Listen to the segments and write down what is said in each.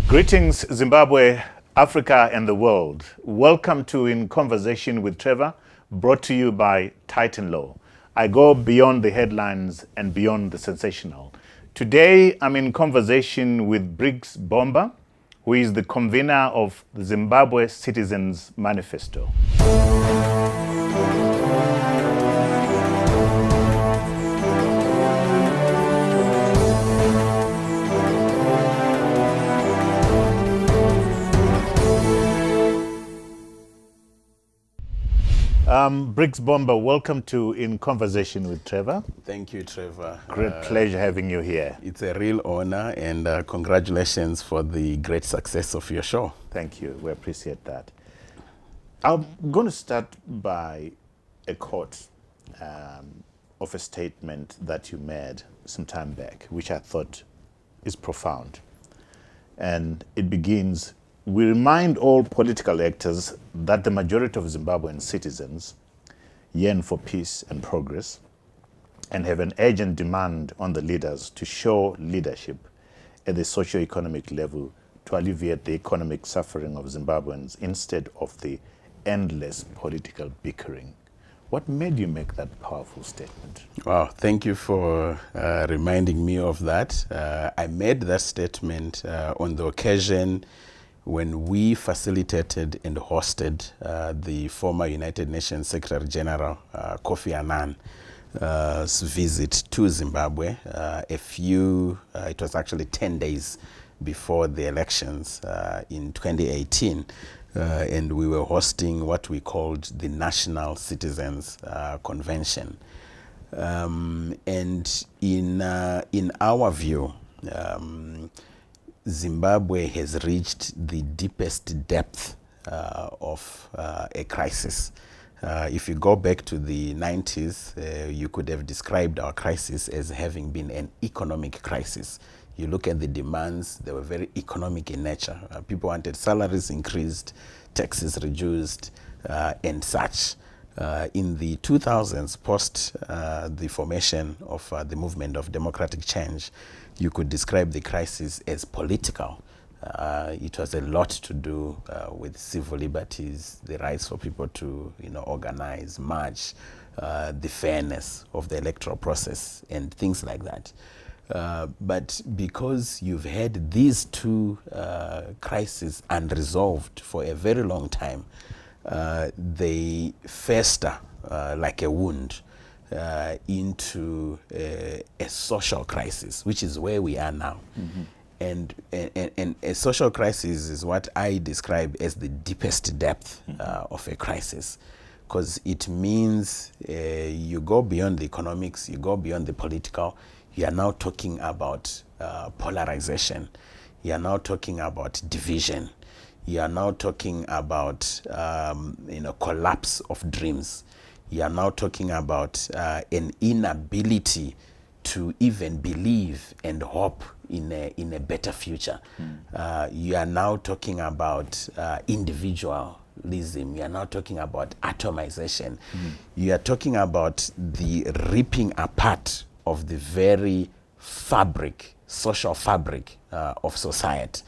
Greetings, Zimbabwe, Africa, and the world. Welcome to In Conversation with Trevor, brought to you by Titan Law. I go beyond the headlines and beyond the sensational. Today, I'm in conversation with Briggs Bomba, who is the convener of the Zimbabwe Citizens Manifesto. Briggs Bomba, welcome to In Conversation with Trevor. Thank you, Trevor. Great pleasure having you here. It's a real honor, and congratulations for the great success of your show. Thank you. We appreciate that. I'm going to start by a quote of a statement that you made some time back, which I thought is profound. And it begins, "We remind all political actors that the majority of Zimbabwean citizens yearn for peace and progress and have an urgent demand on the leaders to show leadership at the socio-economic level to alleviate the economic suffering of Zimbabweans instead of the endless political bickering." What made you make that powerful statement? Wow, thank you for reminding me of that. I made that statement on the occasion when we facilitated and hosted the former United Nations Secretary General Kofi Annan's visit to Zimbabwe it was actually 10 days before the elections in 2018. And we were hosting what we called the National Citizens Convention. And in our view, Zimbabwe has reached the deepest depth of a crisis. If you go back to the 90s, you could have described our crisis as having been an economic crisis. You look at the demands, they were very economic in nature. People wanted salaries increased, taxes reduced, and such. In the 2000s, post the formation of the movement of democratic change, you could describe the crisis as political. It was a lot to do with civil liberties, the rights for people to organize, march, the fairness of the electoral process, and things like that. But because you've had these two crises unresolved for a very long time, they fester like a wound into a social crisis, which is where we are now. Mm-hmm. And a social crisis is what I describe as the deepest depth of a crisis, because it means you go beyond the economics, you go beyond the political. You are now talking about polarization. You are now talking about division. You are now talking about collapse of dreams. You are now talking about an inability to even believe and hope in a better future. You are now talking about individualism. You are now talking about atomization. You are talking about the ripping apart of the very fabric, social fabric of society.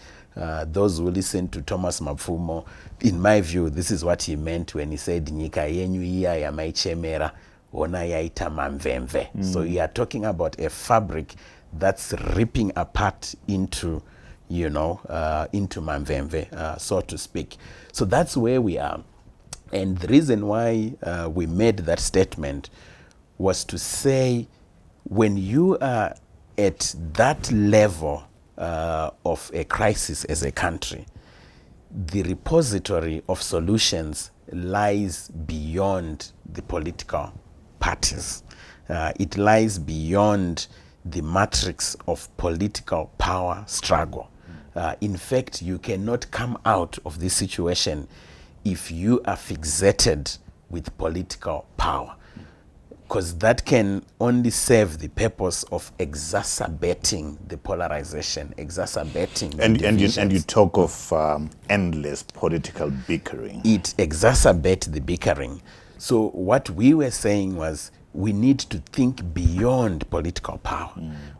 Those who listen to Thomas Mapfumo, in my view, this is what he meant when he said, "Nyika yenyu iya yamaichemera, ona yaita mamvemve." So you are talking about a fabric that's ripping apart into, into mamvemve, so to speak. So that's where we are. And the reason why we made that statement was to say, when you are at that level of a crisis as a country, the repository of solutions lies beyond the political parties. It lies beyond the matrix of political power struggle. In fact, you cannot come out of this situation if you are fixated with political power, because that can only serve the purpose of exacerbating the polarization, exacerbating the divisions. And you talk of endless political bickering. It exacerbates the bickering. So what we were saying was, we need to think beyond political power.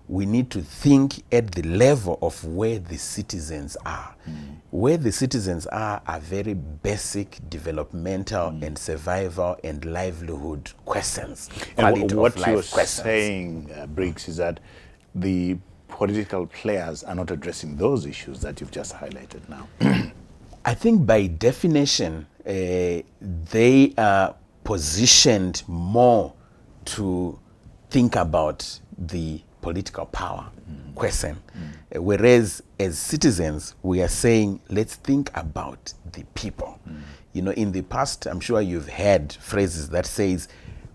We need to think at the level of where the citizens are. Where the citizens are very basic developmental and survival and livelihood questions. And what you're saying, Briggs, is that the political players are not addressing those issues that you've just highlighted now. I think by definition, they are positioned more to think about the political power question. Whereas as citizens, we are saying, let's think about the people. You know, in the past, I'm sure you've heard phrases that says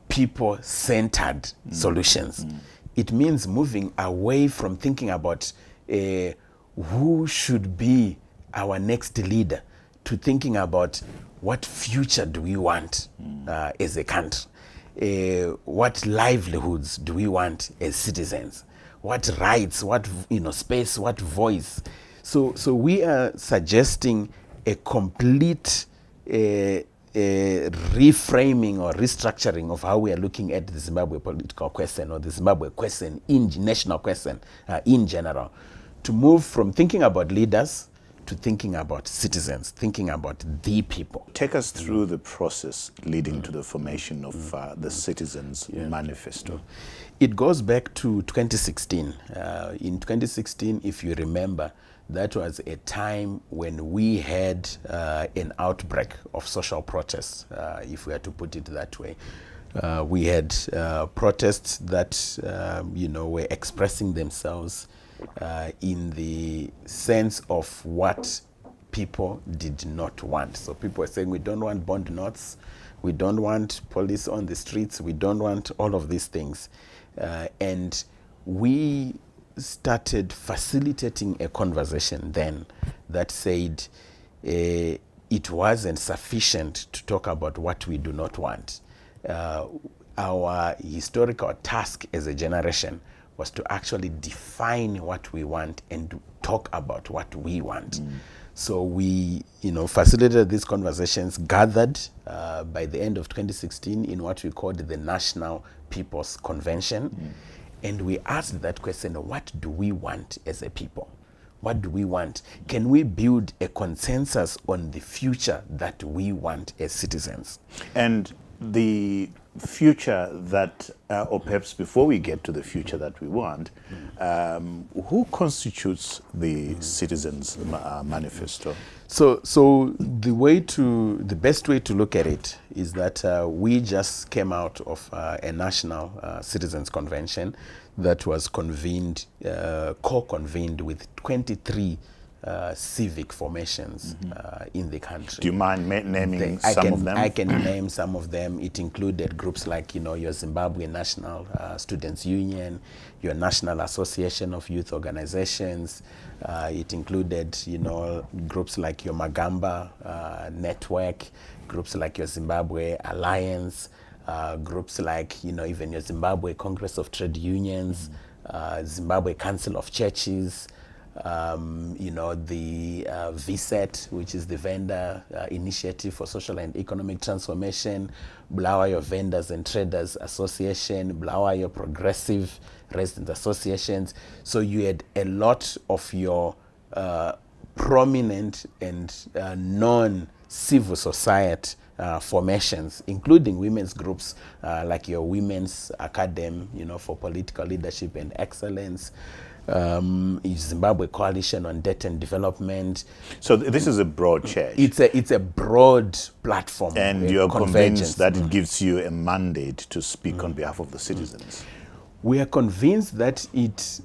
people-centered solutions. It means moving away from thinking about who should be our next leader to thinking about what future do we want as a country. What livelihoods do we want as citizens? What rights, what space, what voice? So we are suggesting a complete reframing or restructuring of how we are looking at the Zimbabwe political question or the Zimbabwe question, national question in general, to move from thinking about leaders to thinking about citizens, thinking about the people. Take us through the process leading to the formation of the Citizens Manifesto. It goes back to 2016. In 2016, if you remember, that was a time when we had an outbreak of social protests, if we are to put it that way. We had protests that were expressing themselves in the sense of what people did not want. So people were saying, we don't want bond notes, we don't want police on the streets, we don't want all of these things. And we started facilitating a conversation then that said it wasn't sufficient to talk about what we do not want. Our historical task as a generation was to actually define what we want and talk about what we want. So we, facilitated these conversations, gathered by the end of 2016 in what we called the National People's Convention. And we asked that question, what do we want as a people? What do we want? Can we build a consensus on the future that we want as citizens? And the future that, or perhaps before we get to the future that we want, who constitutes the Citizens Manifesto? So the best way to look at it is that we just came out of a national citizens convention that was convened, co-convened with 23 civic formations in the country. Do you mind naming some of them? I can name some of them. It included groups like, your Zimbabwe National Students Union, your National Association of Youth Organizations. It included, groups like your Magamba Network, groups like your Zimbabwe Alliance, groups like, even your Zimbabwe Congress of Trade Unions, Zimbabwe Council of Churches, the VSET, which is the Vendor Initiative for Social and Economic Transformation, Bulawayo Vendors and Traders Association, Bulawayo Progressive Resident Associations. So you had a lot of your prominent and non-civil society formations, including women's groups like your Women's Academy, for Political Leadership and Excellence, Zimbabwe Coalition on Debt and Development. So this is a broad church. It's a broad platform. And you're convinced that it gives you a mandate to speak on behalf of the citizens. We are convinced that it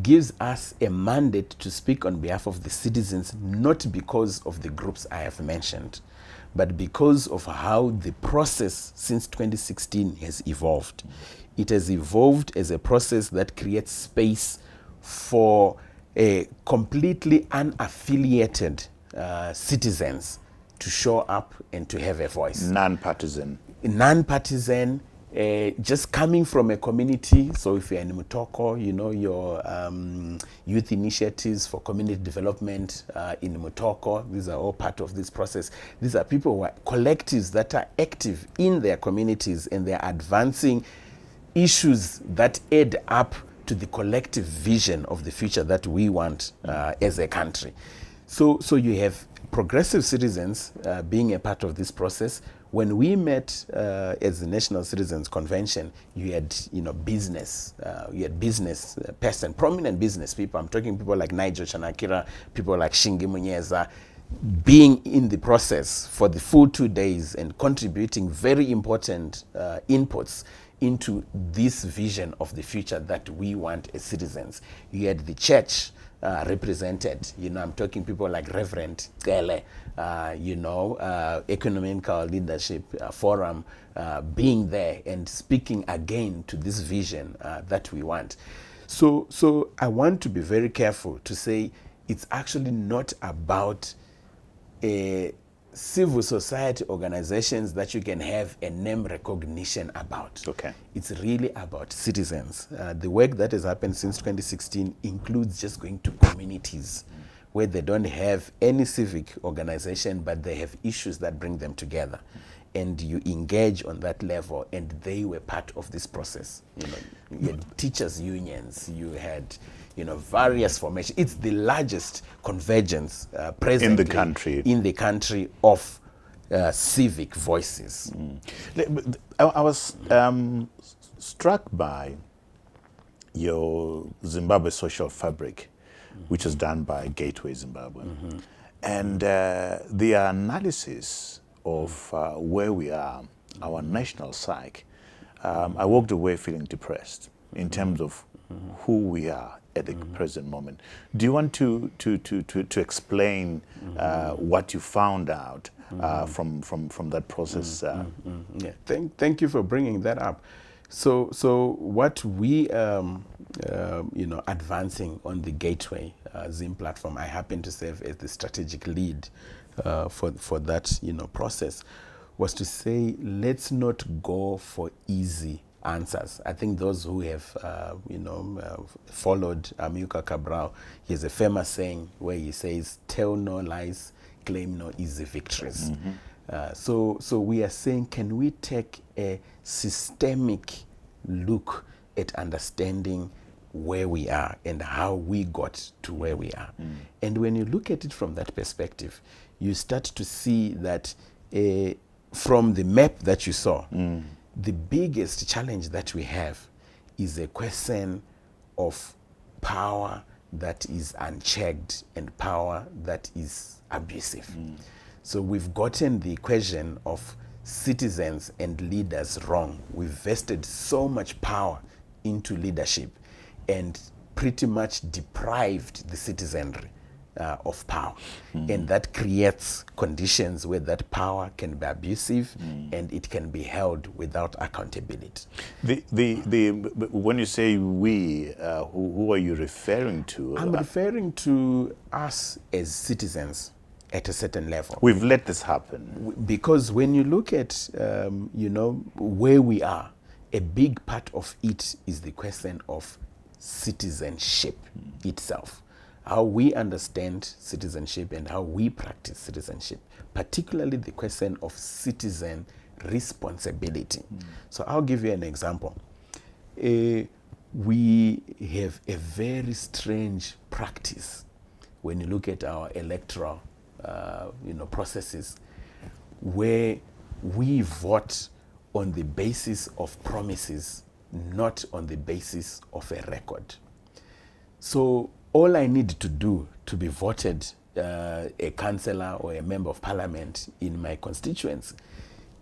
gives us a mandate to speak on behalf of the citizens, not because of the groups I have mentioned, but because of how the process since 2016 has evolved. It has evolved as a process that creates space for a completely unaffiliated citizens to show up and to have a voice. Non-partisan. Non-partisan, just coming from a community. So if you're in Mutoko, your youth initiatives for community development in Mutoko, these are all part of this process. These are people who are collectives that are active in their communities and they're advancing issues that add up to the collective vision of the future that we want as a country. So you have progressive citizens being a part of this process. When we met as the National Citizens Convention, you had business, person, prominent business people. I'm talking people like Nigel Chanakira, people like Shingi Munyeza, being in the process for the full 2 days and contributing very important inputs into this vision of the future that we want as citizens. You had the church represented. I'm talking people like Reverend Kele, Economical Leadership Forum being there and speaking again to this vision that we want. So I want to be very careful to say it's actually not about civil society organizations that you can have a name recognition about. Okay. It's really about citizens. The work that has happened since 2016 includes just going to communities where they don't have any civic organization, but they have issues that bring them together. And you engage on that level, and they were part of this process. You had teachers' unions, you had various formations. It's the largest convergence presently in the country of civic voices. I was struck by your Zimbabwe social fabric, which was done by Gateway Zimbabwe, and the analysis of where we are, our national psyche. I walked away feeling depressed in terms of who we are at the present moment. Do you want to explain what you found out from that process? Yeah. Thank you for bringing that up. So what we advancing on the Gateway Zim platform, I happen to serve as the strategic lead for that process, was to say let's not go for easy answers. I think those who have followed Amilcar Cabral, he has a famous saying where he says, "Tell no lies, claim no easy victories." So we are saying, can we take a systemic look at understanding where we are and how we got to where we are? And when you look at it from that perspective, you start to see that from the map that you saw, the biggest challenge that we have is a question of power that is unchecked and power that is abusive. So we've gotten the question of citizens and leaders wrong. We've vested so much power into leadership and pretty much deprived the citizenry of power. And that creates conditions where that power can be abusive and it can be held without accountability. When you say we, who are you referring to? I'm referring to us as citizens at a certain level. We've let this happen. Because when you look at, where we are, a big part of it is the question of citizenship itself. How we understand citizenship and how we practice citizenship, particularly the question of citizen responsibility. So I'll give you an example. We have a very strange practice when you look at our electoral processes, where we vote on the basis of promises, not on the basis of a record. So all I need to do to be voted a councillor or a member of parliament in my constituency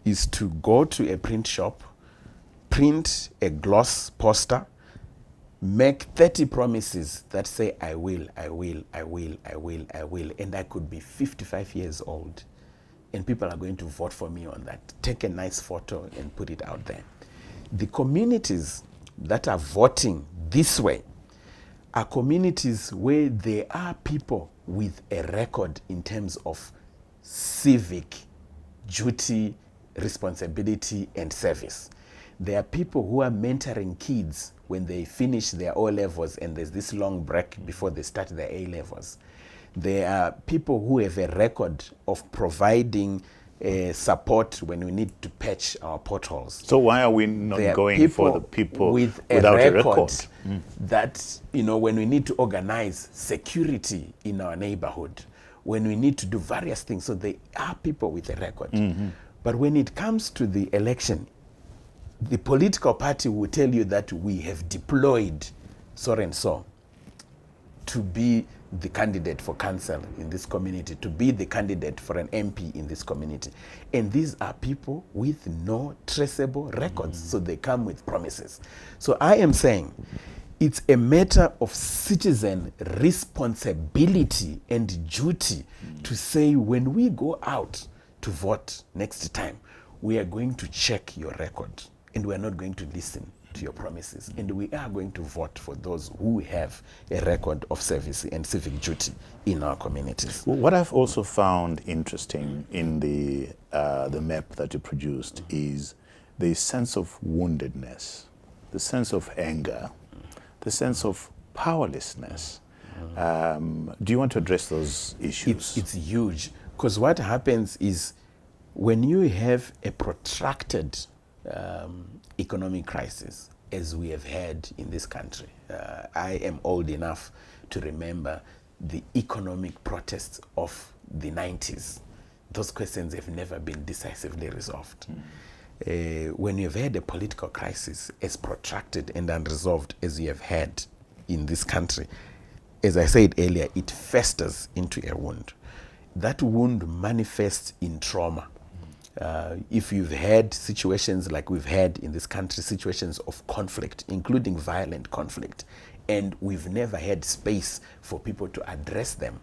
is to go to a print shop, print a gloss poster, make 30 promises that say I will, and I could be 55 years old and people are going to vote for me on that. Take a nice photo and put it out there. The communities that are voting this way are communities where there are people with a record in terms of civic duty, responsibility, and service. There are people who are mentoring kids when they finish their O-levels and there's this long break before they start their A-levels. There are people who have a record of providing support when we need to patch our potholes. So why are we not There are going for the people with without a record? That, when we need to organize security in our neighborhood, when we need to do various things, so they are people with a record. But when it comes to the election, the political party will tell you that we have deployed so and so to be the candidate for council in this community, to be the candidate for an MP in this community. And these are people with no traceable records, so they come with promises. So I am saying it's a matter of citizen responsibility and duty to say, when we go out to vote next time, we are going to check your record and we are not going to listen to your promises, and we are going to vote for those who have a record of service and civic duty in our communities. Well, what I've also found interesting in the map that you produced is the sense of woundedness, the sense of anger, the sense of powerlessness. Do you want to address those issues? It's huge, because what happens is when you have a protracted economic crisis, as we have had in this country. I am old enough to remember the economic protests of the 90s. Those questions have never been decisively resolved. When you've had a political crisis as protracted and unresolved as you have had in this country, as I said earlier, it festers into a wound. That wound manifests in trauma. If you've had situations like we've had in this country, situations of conflict, including violent conflict, and we've never had space for people to address them,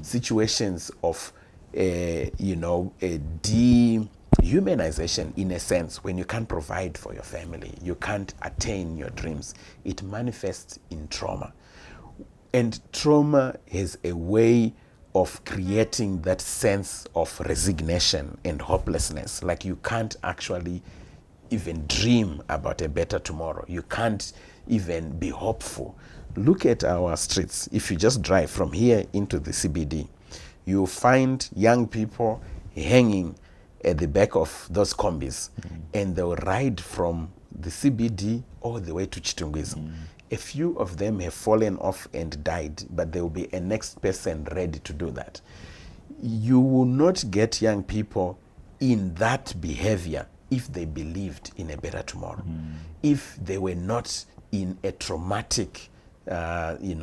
situations of, dehumanization, in a sense, when you can't provide for your family, you can't attain your dreams, it manifests in trauma. And trauma has a way of creating that sense of resignation and hopelessness. Like you can't actually even dream about a better tomorrow. You can't even be hopeful. Look at our streets. If you just drive from here into the CBD, you'll find young people hanging at the back of those combis, and they'll ride from the CBD all the way to Chitungwizo. A few of them have fallen off and died, but there will be a next person ready to do that. You will not get young people in that behavior if they believed in a better tomorrow, if they were not in a traumatic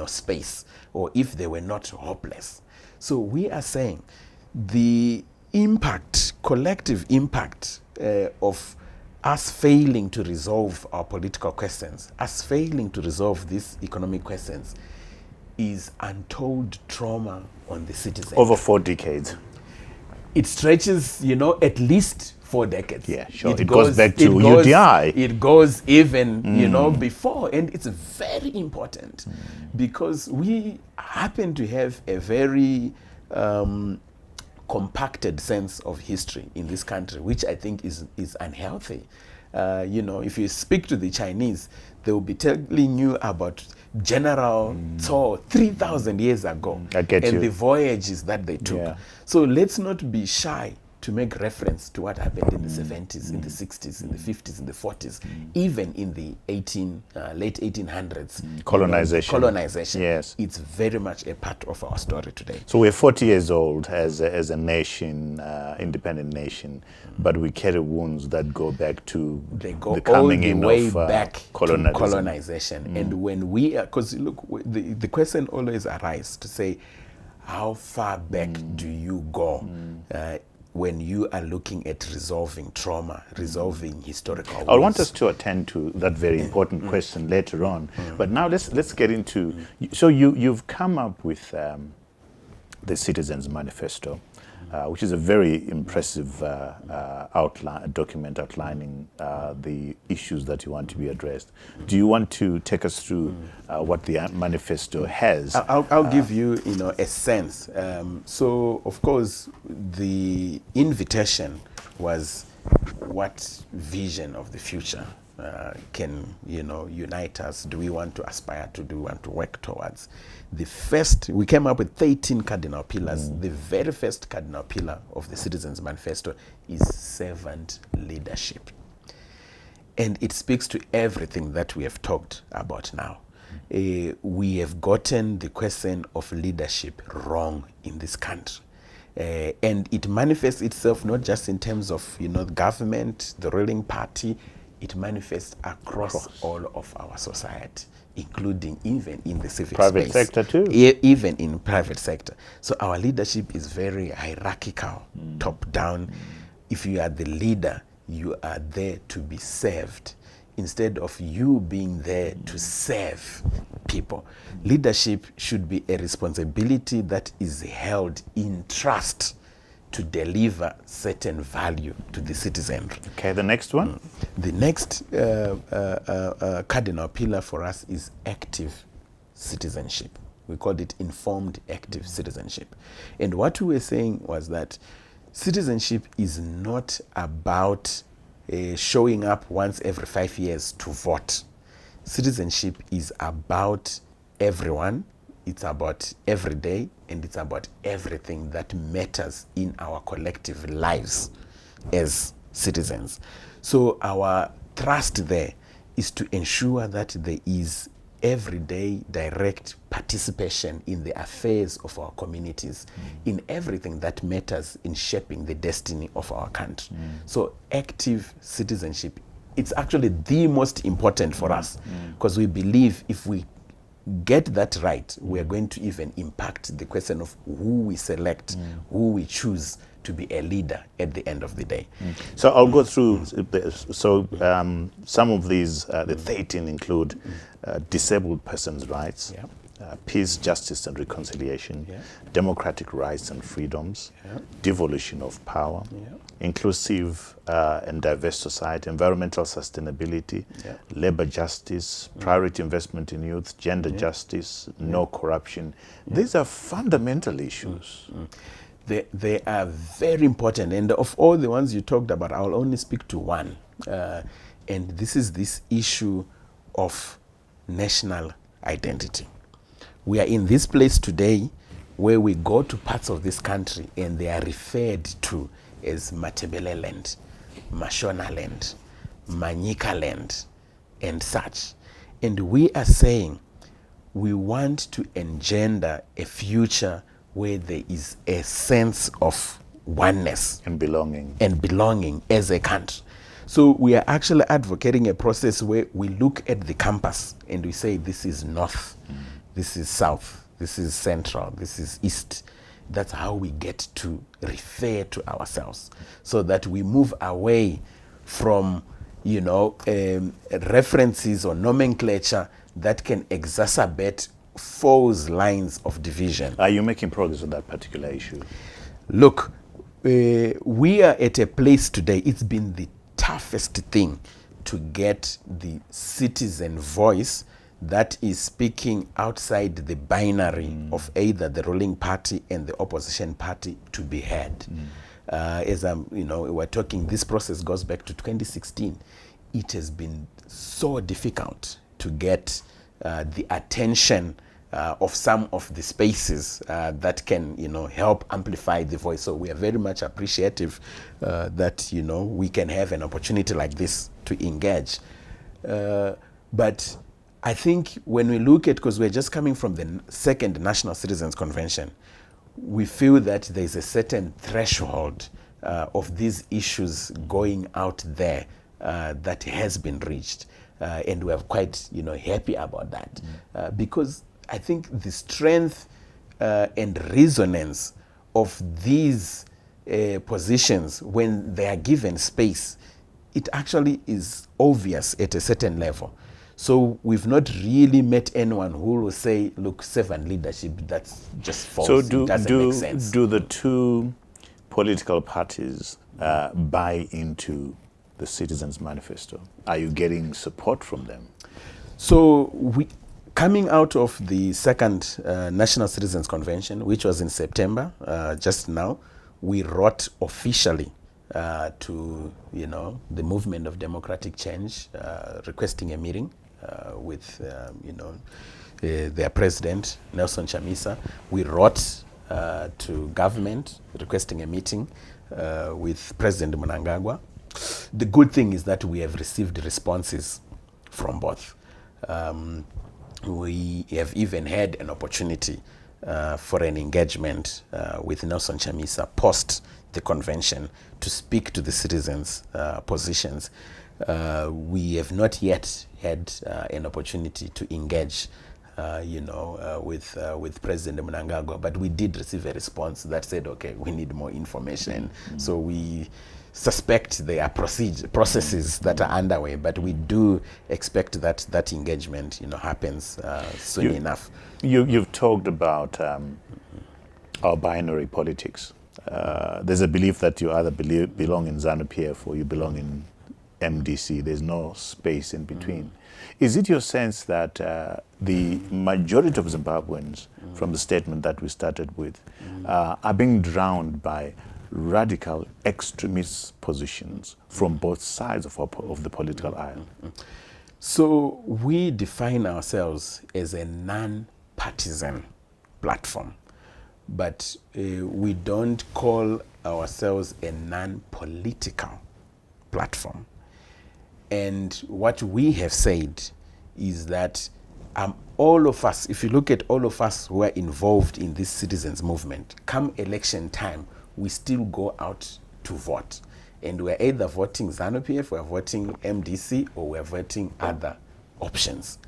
space, or if they were not hopeless. So we are saying the impact, collective impact of us failing to resolve our political questions, us failing to resolve these economic questions, is untold trauma on the citizens. Over 4 decades. It stretches, at least 4 decades. Yeah, sure. It goes back to UDI. It goes even, before. And it's very important because we happen to have a very compacted sense of history in this country, which I think is unhealthy. If you speak to the Chinese, they will be telling you about General Cao 3,000 years ago, and the voyages that they took. Yeah. So let's not be shy to make reference to what happened in the 70s, in the 60s, in the 50s, in the 40s, even in the late 1800s. Colonization. Yes. It's very much a part of our story today. So we're 40 years old as a nation, independent nation, but we carry wounds that go back to the coming in of colonization. And when we are, because look, the question always arises to say, how far back do you go when you are looking at resolving trauma, resolving historical wounds? I want us to attend to that very important question later on. But now let's get into, so you've come up with the Citizens Manifesto, which is a very impressive document outlining the issues that you want to be addressed. Do you want to take us through what the manifesto has? I'll give you, a sense. So, of course, the invitation was what vision of the future can, unite us? Do we want to aspire to? Do we want to work towards? We came up with 13 cardinal pillars. The very first cardinal pillar of the Citizens Manifesto is servant leadership. And it speaks to everything that we have talked about now. We have gotten the question of leadership wrong in this country. And it manifests itself not just in terms of, the government, the ruling party. It manifests across all of our society, including even in the civic private space. sector too. Even in private sector. So our leadership is very hierarchical, top down. If you are the leader, you are there to be served instead of you being there to serve people. Leadership should be a responsibility that is held in trust to deliver certain value to the citizenry. Okay, the next one? The next cardinal pillar for us is active citizenship. We called it informed active citizenship. And what we were saying was that citizenship is not about showing up once every 5 years to vote. Citizenship is about everyone, it's about every day, and it's about everything that matters in our collective lives as citizens. So our thrust there is to ensure that there is everyday direct participation in the affairs of our communities, in everything that matters in shaping the destiny of our country. So active citizenship, it's actually the most important for us, because we believe if we get that right, we are going to even impact the question of who we select, who we choose to be a leader at the end of the day. So I'll go through this. So some of these, the 13 include disabled persons' rights, peace, justice and reconciliation, democratic rights and freedoms, devolution of power, inclusive and diverse society, environmental sustainability, labor justice, priority investment in youth, gender justice, no corruption. These are fundamental issues. They are very important, and of all the ones you talked about, I'll only speak to one, and this is this issue of national identity. We are in this place today where we go to parts of this country and they are referred to as Matebele land, Mashona land, Manyika land, and such. And we are saying we want to engender a future where there is a sense of oneness and belonging as a country. So we are actually advocating a process where we look at the campus and we say this is north, this is south, this is central, this is east. That's how we get to refer to ourselves, so that we move away from references or nomenclature that can exacerbate false lines of division. Are you making progress on that particular issue? Look, we are at a place today, it's been the toughest thing to get the citizen voice that is speaking outside the binary of either the ruling party and the opposition party to be heard. As we're talking, this process goes back to 2016. It has been so difficult to get the attention of some of the spaces that can, help amplify the voice. So we are very much appreciative that, we can have an opportunity like this to engage. But I think when we look at, because we're just coming from the second National Citizens Convention, we feel that there's a certain threshold of these issues going out there that has been reached. And we're quite, happy about that. Because I think the strength and resonance of these positions, when they are given space, it actually is obvious at a certain level. So we've not really met anyone who will say, look, servant leadership, that's just false. So it doesn't make sense. Do the two political parties buy into the Citizens Manifesto? Are you getting support from them? So coming out of the second National Citizens Convention, which was in September, just now, we wrote officially to, the movement of democratic change, requesting a meeting with, their president, Nelson Chamisa. We wrote to government requesting a meeting with President Mnangagwa. The good thing is that we have received responses from both. We have even had an opportunity for an engagement with Nelson Chamisa post the convention to speak to the citizens' positions. We have not yet had an opportunity to engage with President Mnangagwa, but we did receive a response that said, okay, we need more information. So we suspect there are processes that are underway, but we do expect that engagement, happens soon enough. You've talked about our binary politics. There's a belief that you either belong in ZANU-PF or you belong in MDC. There's no space in between. Is it your sense that the majority of Zimbabweans, from the statement that we started with, are being drowned by radical extremist positions from both sides of the political aisle? So we define ourselves as a non-partisan platform, but we don't call ourselves a non-political platform. And what we have said is that all of us, if you look at all of us who are involved in this citizens movement, come election time, we still go out to vote. And we're either voting ZANU-PF, we're voting MDC, or we're voting other options.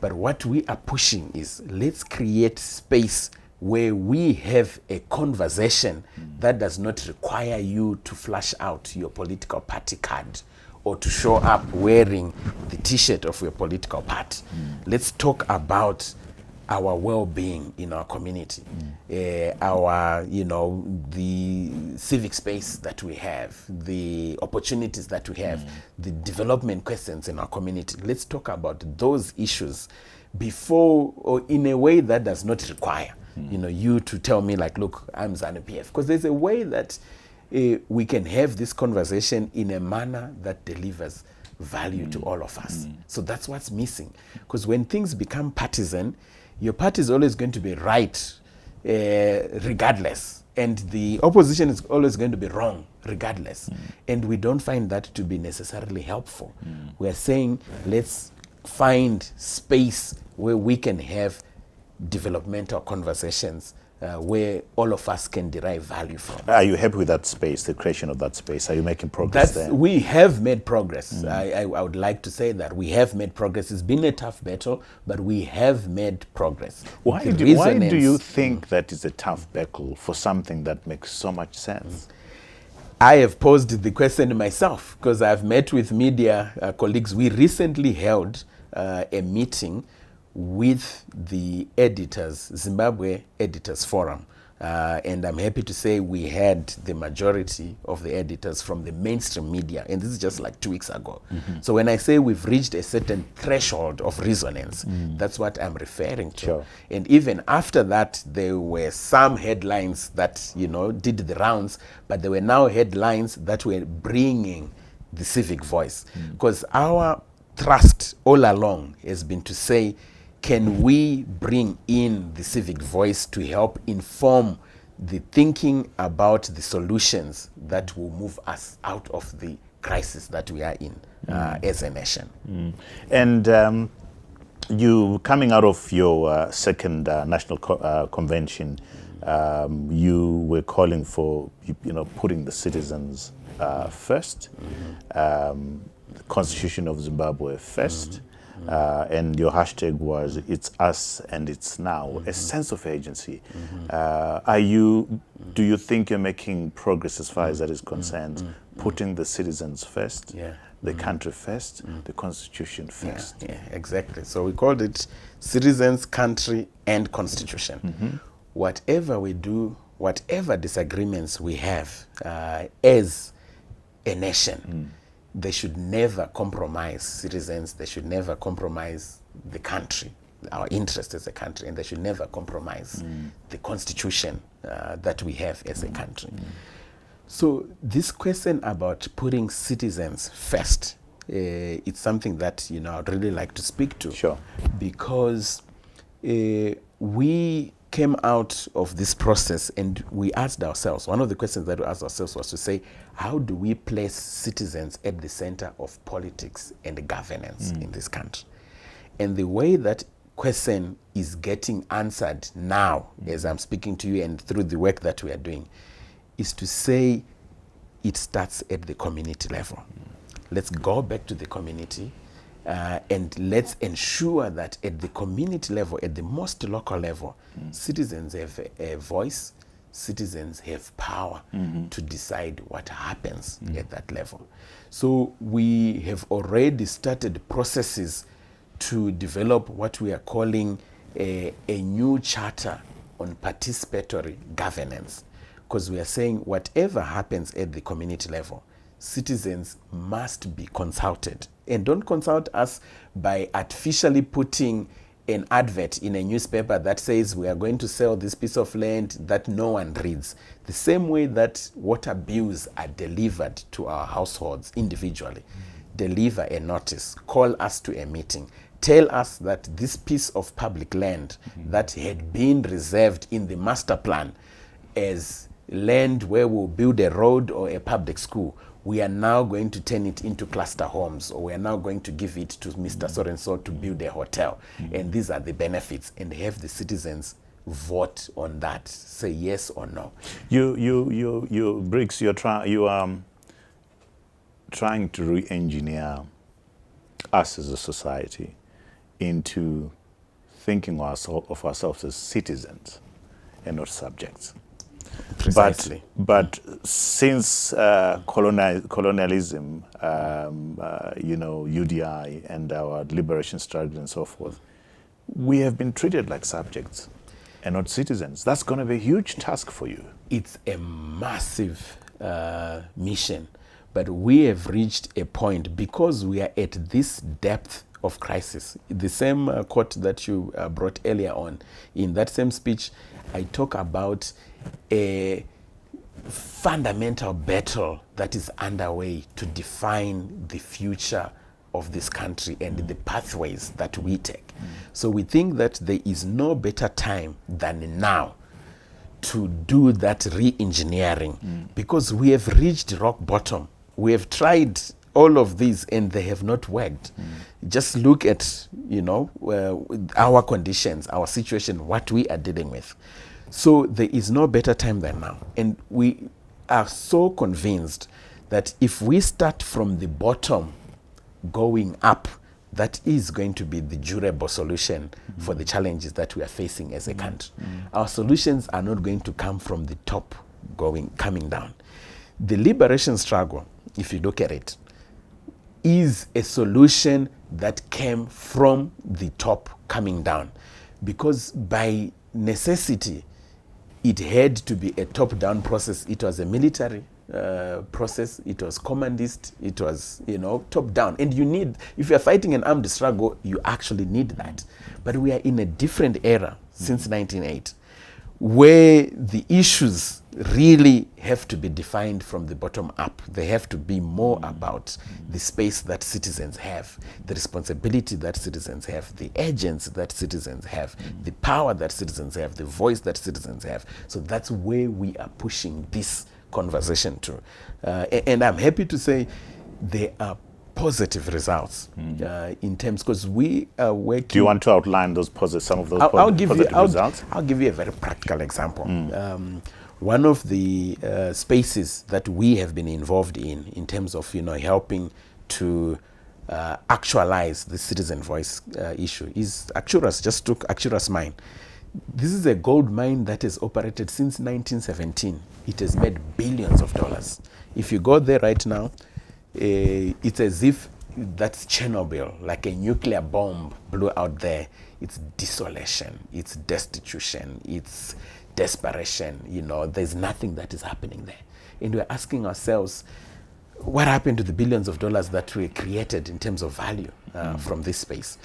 But what we are pushing is, let's create space where we have a conversation that does not require you to flash out your political party card or to show up wearing the t-shirt of your political party. Let's talk about our well-being in our community, our, the civic space that we have, the opportunities that we have, the development questions in our community. Let's talk about those issues before, or in a way that does not require, you to tell me like, look, I'm ZANU-PF. Because there's a way that we can have this conversation in a manner that delivers value to all of us. So that's what's missing. Because when things become partisan, your party is always going to be right, regardless. And the opposition is always going to be wrong, regardless. And we don't find that to be necessarily helpful. We are saying, let's find space where we can have developmental conversations where all of us can derive value from. Are you happy with that space, the creation of that space? Are you making progress there? We have made progress. I would like to say that we have made progress. It's been a tough battle, but we have made progress. Why do you think that is a tough battle for something that makes so much sense? I have posed the question myself because I've met with media colleagues. We recently held a meeting with the editors, Zimbabwe Editors Forum. And I'm happy to say we had the majority of the editors from the mainstream media, and this is just like 2 weeks ago. So when I say we've reached a certain threshold of resonance, that's what I'm referring to. Sure. And even after that, there were some headlines that, did the rounds, but there were now headlines that were bringing the civic voice. Because our thrust all along has been to say, can we bring in the civic voice to help inform the thinking about the solutions that will move us out of the crisis that we are in as a nation? And you, coming out of your second national convention, you were calling for, putting the citizens first, the Constitution of Zimbabwe first. And your hashtag was "It's us and it's now," a sense of agency. Do you think you're making progress as far as that is concerned, putting the citizens first, the country first, the Constitution first? Yeah, exactly. So we called it citizens, country, and Constitution. Whatever we do, whatever disagreements we have as a nation, they should never compromise citizens, they should never compromise the country, our interest as a country, and they should never compromise the Constitution that we have as a country. So this question about putting citizens first, it's something that I'd really like to speak to. Sure. Because we came out of this process and we asked ourselves, one of the questions that we asked ourselves was to say, how do we place citizens at the center of politics and governance in this country? And the way that question is getting answered now, as I'm speaking to you and through the work that we are doing, is to say it starts at the community level. Let's go back to the community and let's ensure that at the community level, at the most local level, citizens have a voice, citizens have power to decide what happens at that level. So we have already started processes to develop what we are calling a new charter on participatory governance, because we are saying whatever happens at the community level, citizens must be consulted. And don't consult us by artificially putting an advert in a newspaper that says we are going to sell this piece of land that no one reads. The same way that water bills are delivered to our households individually. Deliver a notice, call us to a meeting, tell us that this piece of public land that had been reserved in the master plan as land where we'll build a road or a public school, we are now going to turn it into cluster homes, or we are now going to give it to Mr. So-and-so to build a hotel. And these are the benefits, and have the citizens vote on that, say yes or no. Briggs, you are trying to re-engineer us as a society into thinking of ourselves as citizens and not subjects. Precisely. But since colonialism, UDI and our liberation struggle and so forth, we have been treated like subjects and not citizens. That's going to be a huge task for you. It's a massive mission, but we have reached a point because we are at this depth of crisis. The same quote that you brought earlier on, in that same speech, I talk about a fundamental battle that is underway to define the future of this country and the pathways that we take. So we think that there is no better time than now to do that re-engineering because we have reached rock bottom. We have tried all of these and they have not worked. Just look at, our conditions, our situation, what we are dealing with. So there is no better time than now. And we are so convinced that if we start from the bottom going up, that is going to be the durable solution for the challenges that we are facing as a country. Our solutions are not going to come from the top coming down. The liberation struggle, if you look at it, is a solution that came from the top coming down, because by necessity it had to be a top-down process. It was a military process, it was commandist, it was top-down, and you need, if you're fighting an armed struggle, you actually need that. But we are in a different era since 1980, where the issues really have to be defined from the bottom up. They have to be more about the space that citizens have, the responsibility that citizens have, the agents that citizens have, the power that citizens have, the voice that citizens have. So that's where we are pushing this conversation to. And I'm happy to say there are positive results in terms, because we are working. Do you want to outline those some of those positive results? I'll give you a very practical example. One of the spaces that we have been involved in terms of helping to actualize the citizen voice issue is Acturas. Just took Acturas mine. This is a gold mine that has operated since 1917. It has made billions of dollars. If you go there right now, it's as if that's Chernobyl, like a nuclear bomb blew out there. It's desolation, it's destitution, it's desperation. There's nothing that is happening there. And we're asking ourselves, what happened to the billions of dollars that were created in terms of value from this space?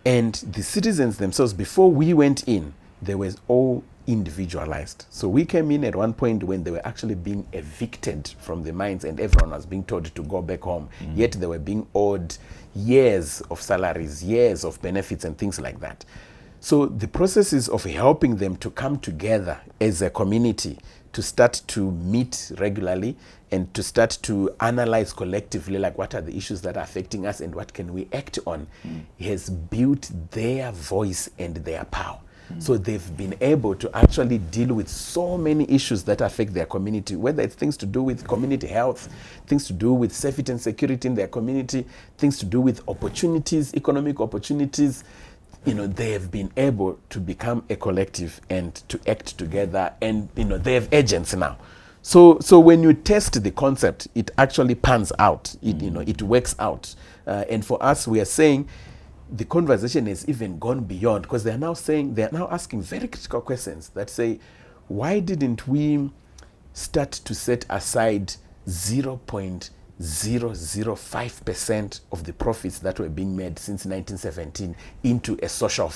And the citizens themselves, before we went in, they were all individualized. So we came in at one point when they were actually being evicted from the mines and everyone was being told to go back home. Yet they were being owed years of salaries, years of benefits and things like that. So the processes of helping them to come together as a community, to start to meet regularly and to start to analyze collectively, like what are the issues that are affecting us and what can we act on, has built their voice and their power. So they've been able to actually deal with so many issues that affect their community, whether it's things to do with community health, things to do with safety and security in their community, things to do with opportunities, economic opportunities. You know, they have been able to become a collective and to act together, and you know, they have agents now. So when you test the concept, it actually pans out. It, you know, it works out. And for us, we are saying the conversation has even gone beyond, because they are now asking very critical questions that say, why didn't we start to set aside 0.005% of the profits that were being made since 1917 into a social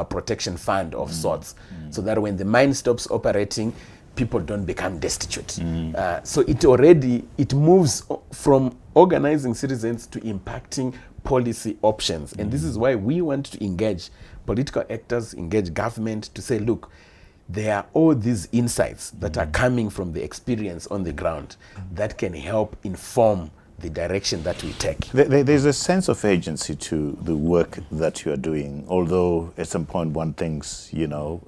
protection fund of sorts, so that when the mine stops operating, people don't become destitute. So it moves from organizing citizens to impacting policy options. And this is why we want to engage political actors, engage government to say, look, there are all these insights that are coming from the experience on the ground that can help inform the direction that we take. There's a sense of agency to the work that you are doing, although at some point one thinks, you know,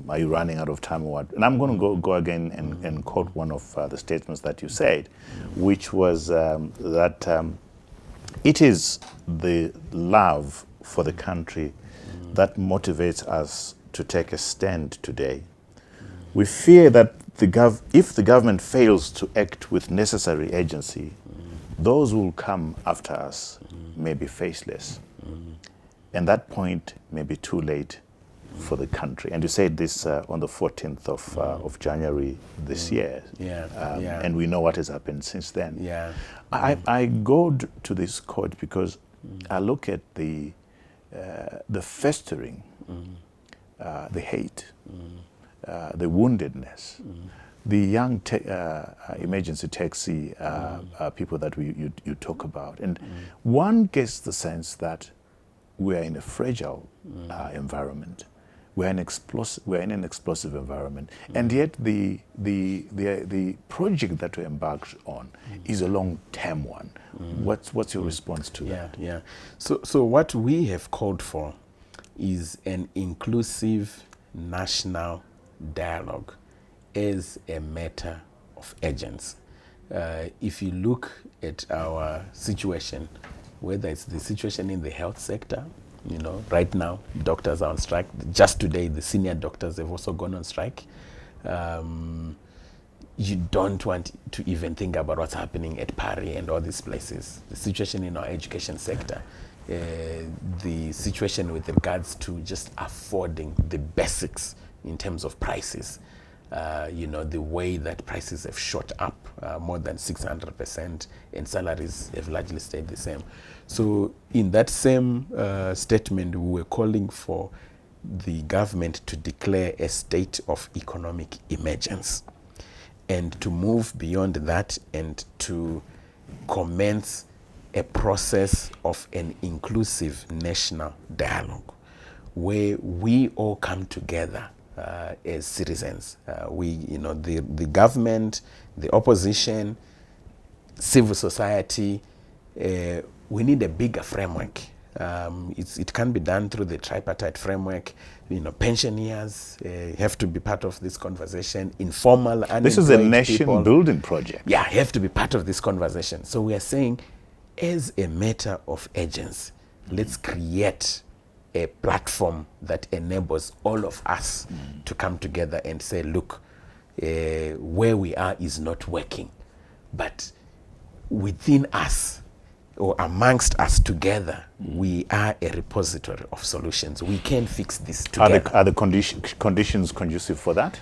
are you running out of time or what? And I'm going to go again and quote one of the statements that you said, which was that it is the love for the country that motivates us to take a stand today. We fear that if the government fails to act with necessary agency, those who will come after us may be faceless. And that point may be too late for the country. And you said this on the 14th of January this year. And we know what has happened since then. I go to this quote because I look at the festering, the hate, the woundedness, the young emergency taxi people that you talk about. And one gets the sense that we're in a fragile environment. We're in an explosive environment. And yet the project that we embarked on is a long-term one. What's your response to that? So what we have called for is an inclusive national dialogue as a matter of urgency. If you look at our situation, whether it's the situation in the health sector, you know, right now doctors are on strike. Just today, the senior doctors have also gone on strike. You don't want to even think about what's happening at Pari and all these places. The situation in our education sector, the situation with regards to just affording the basics in terms of prices. You know, the way that prices have shot up more than 600% and salaries have largely stayed the same. So in that same statement, we were calling for the government to declare a state of economic emergency and to move beyond that and to commence a process of an inclusive national dialogue where we all come together as citizens. The government, the opposition, civil society, we need a bigger framework. It can be done through the tripartite framework. You know, pensioners have to be part of this conversation. Informal, unemployed This is a nation-building project. Yeah, have to be part of this conversation. So we are saying, as a matter of urgency, let's create a platform that enables all of us to come together and say, look, where we are is not working, but within us or amongst us together, we are a repository of solutions. We can fix this together. Are the conditions conducive for that?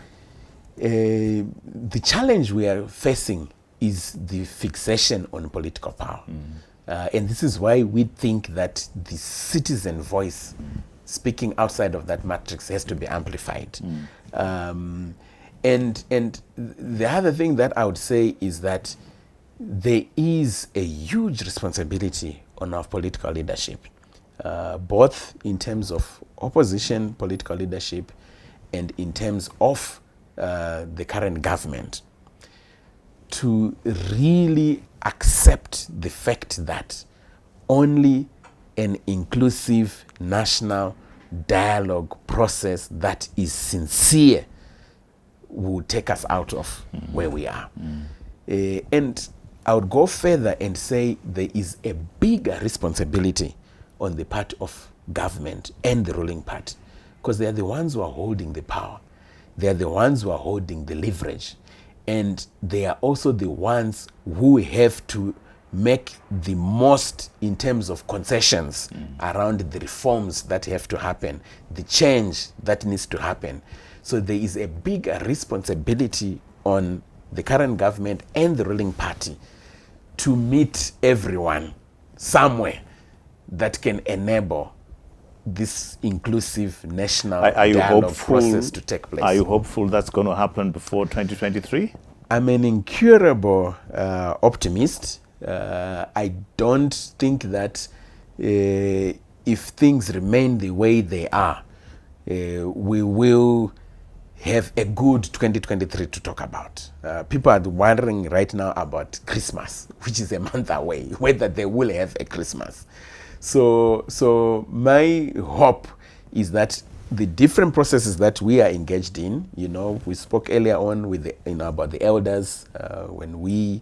The challenge we are facing is the fixation on political power. And this is why we think that the citizen voice speaking outside of that matrix has to be amplified. And the other thing that I would say is that there is a huge responsibility on our political leadership, both in terms of opposition political leadership and in terms of the current government, to really accept the fact that only an inclusive national dialogue process that is sincere will take us out of where we are. And I would go further and say there is a bigger responsibility on the part of government and the ruling party, because they are the ones who are holding the power. They are the ones who are holding the leverage. And they are also the ones who have to make the most in terms of concessions around the reforms that have to happen, the change that needs to happen. So there is a bigger responsibility on the current government and the ruling party to meet everyone somewhere that can enable this inclusive national dialogue process to take place. Are you hopeful that's going to happen before 2023? I'm an incurable optimist. I don't think that if things remain the way they are, we will have a good 2023 to talk about. People are wondering right now about Christmas, which is a month away, whether they will have a Christmas. So my hope is that the different processes that we are engaged in, we spoke earlier on with about the elders when we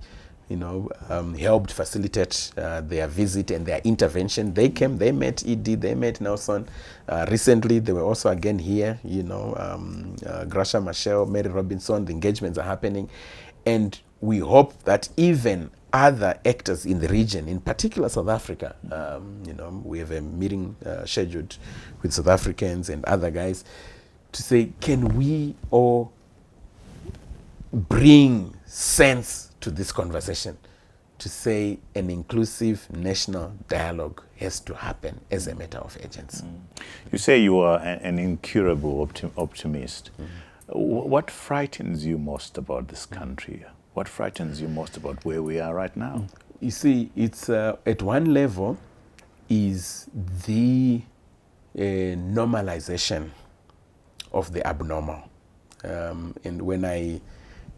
helped facilitate their visit and their intervention. They came, they met Edie, they met Nelson. Recently, they were also again here, Gracia Machel, Mary Robinson. The engagements are happening. And we hope that even other actors in the region, in particular South Africa, we have a meeting scheduled with South Africans and other guys to say, can we all bring sense to this conversation, to say an inclusive national dialogue has to happen as a matter of urgency. You say you are an incurable optimist. What frightens you most about this country? What frightens you most about where we are right now? You see, it's at one level is the normalization of the abnormal. And when I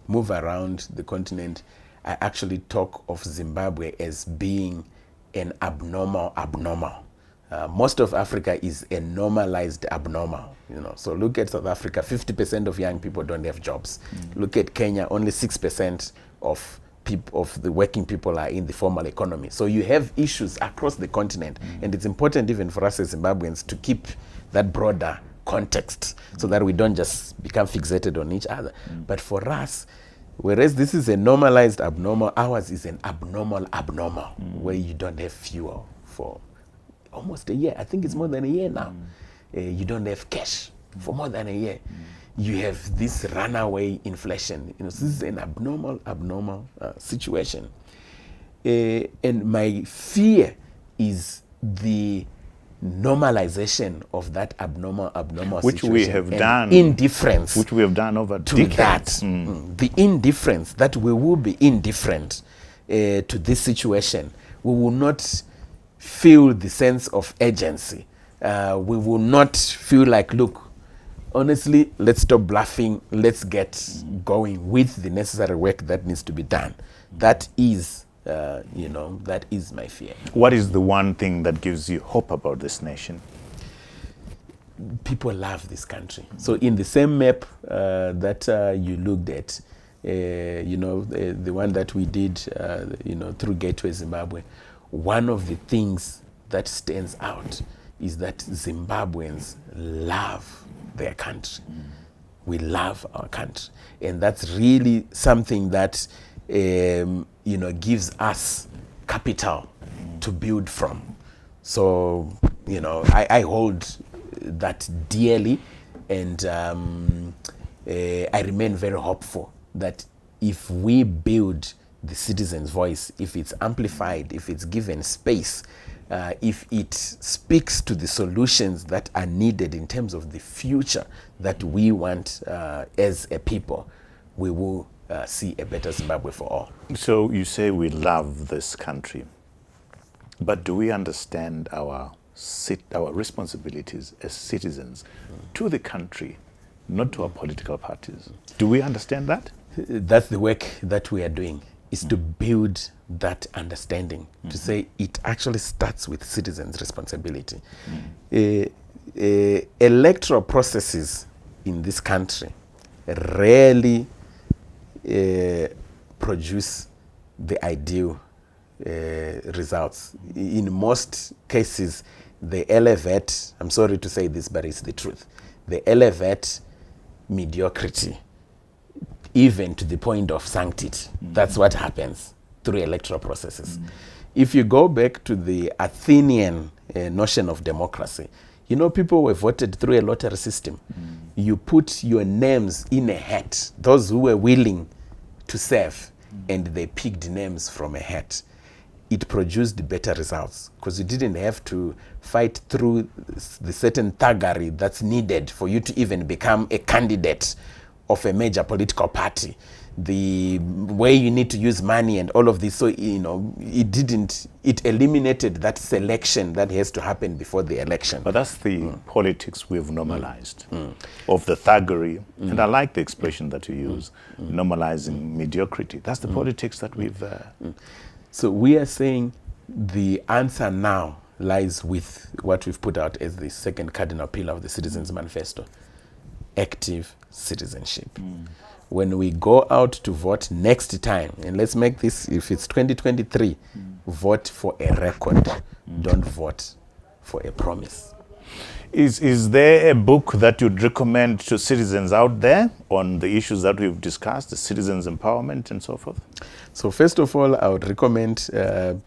move around the continent, I actually talk of Zimbabwe as being an abnormal. Most of Africa is a normalized abnormal. So look at South Africa, 50% of young people don't have jobs. Look at Kenya, only 6% of the working people are in the formal economy. So you have issues across the continent, and it's important even for us as Zimbabweans to keep that broader context so that we don't just become fixated on each other. But for us, whereas this is a normalized abnormal, ours is an abnormal where you don't have fuel for almost a year. I think it's more than a year now. You don't have cash for more than a year. You have this runaway inflation. So this is an abnormal situation. And my fear is the normalization of that abnormal which situation. We have done. Indifference. Which we have done over to decades. That. The indifference, that we will be indifferent to this situation. We will not feel the sense of urgency. We will not feel like, look, honestly, let's stop bluffing. Let's get going with the necessary work that needs to be done. That is, that is my fear. What is the one thing that gives you hope about this nation? People love this country. So in the same map that you looked at, the one that we did, through Gateway Zimbabwe, one of the things that stands out is that Zimbabweans love their country. We love our country. And that's really something that, gives us capital to build from. So, I hold that dearly, and I remain very hopeful that if we build the citizen's voice, if it's amplified, if it's given space, if it speaks to the solutions that are needed in terms of the future that we want as a people, we will see a better Zimbabwe for all. So you say we love this country, but do we understand our responsibilities as citizens to the country, not to our political parties? Do we understand that? That's the work that we are doing, is to build that understanding, to say it actually starts with citizens' responsibility. Electoral processes in this country rarely produce the ideal results. In most cases, they elevate, I'm sorry to say this, but it's the truth, they elevate mediocrity even to the point of sanctity. That's what happens through electoral processes. If you go back to the Athenian notion of democracy, you know, people were voted through a lottery system. You put your names in a hat, those who were willing to serve, and they picked names from a hat. It produced better results because you didn't have to fight through the certain thuggery that's needed for you to even become a candidate of a major political party. The way you need to use money and all of this. So, you know, it eliminated that selection that has to happen before the election. But that's the politics we've normalized of the thuggery. And I like the expression that you use, normalizing mediocrity. That's the politics that we've... So we are saying the answer now lies with what we've put out as the second cardinal pillar of the Citizens Manifesto: active citizenship. When we go out to vote next time, and let's make this, if it's 2023, vote for a record. Don't vote for a promise. Is there a book that you'd recommend to citizens out there on the issues that we've discussed, the citizens' empowerment and so forth? So first of all, I would recommend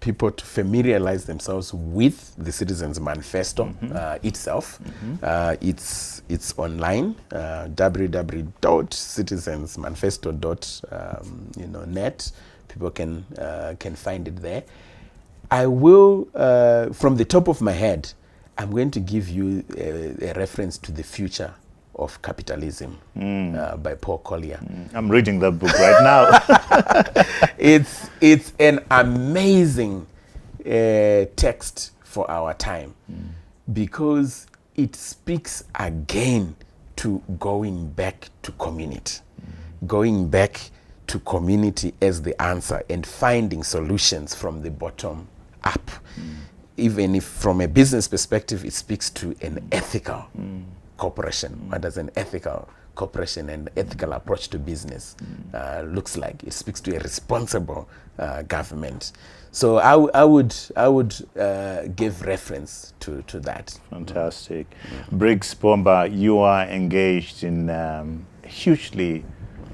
people to familiarize themselves with the Citizens Manifesto itself. It's online, www.citizensmanifesto.net. People can find it there. I will, from the top of my head, I'm going to give you a reference to The Future of Capitalism by Paul Collier. I'm reading that book right now. It's an amazing text for our time because it speaks again to going back to community, going back to community as the answer and finding solutions from the bottom up. Even if from a business perspective, it speaks to an ethical cooperation. What does an ethical cooperation and ethical approach to business looks like? It speaks to a responsible government. So I would give reference to that. Fantastic. Briggs, Bomba, you are engaged in a hugely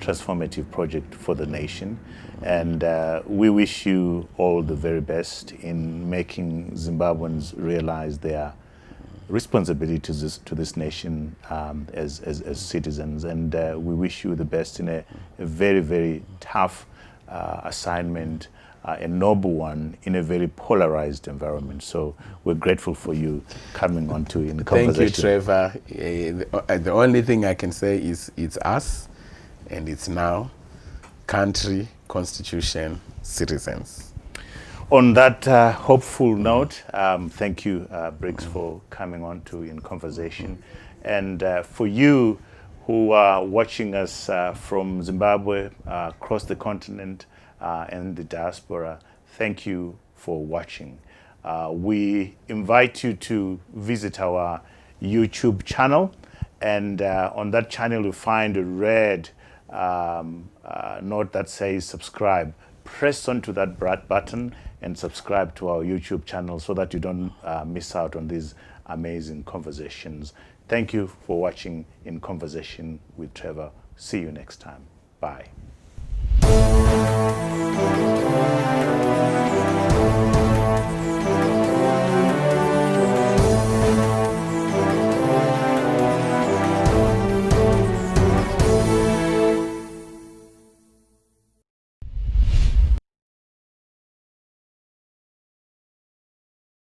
transformative project for the nation. And we wish you all the very best in making Zimbabweans realize their responsibilities to this nation as citizens. And we wish you the best in a very, very tough assignment, a noble one in a very polarized environment. So we're grateful for you coming on to in the conversation. Thank you, Trevor. The only thing I can say is it's us and it's now. Country, constitution, citizens. On that hopeful note, thank you, Briggs, for coming on to In Conversation. And for you who are watching us from Zimbabwe, across the continent, and the diaspora, thank you for watching. We invite you to visit our YouTube channel, and on that channel you'll find a red note that says subscribe. Press onto that button and subscribe to our YouTube channel so that you don't miss out on these amazing conversations. Thank you for watching In Conversation with Trevor. See you next time. Bye.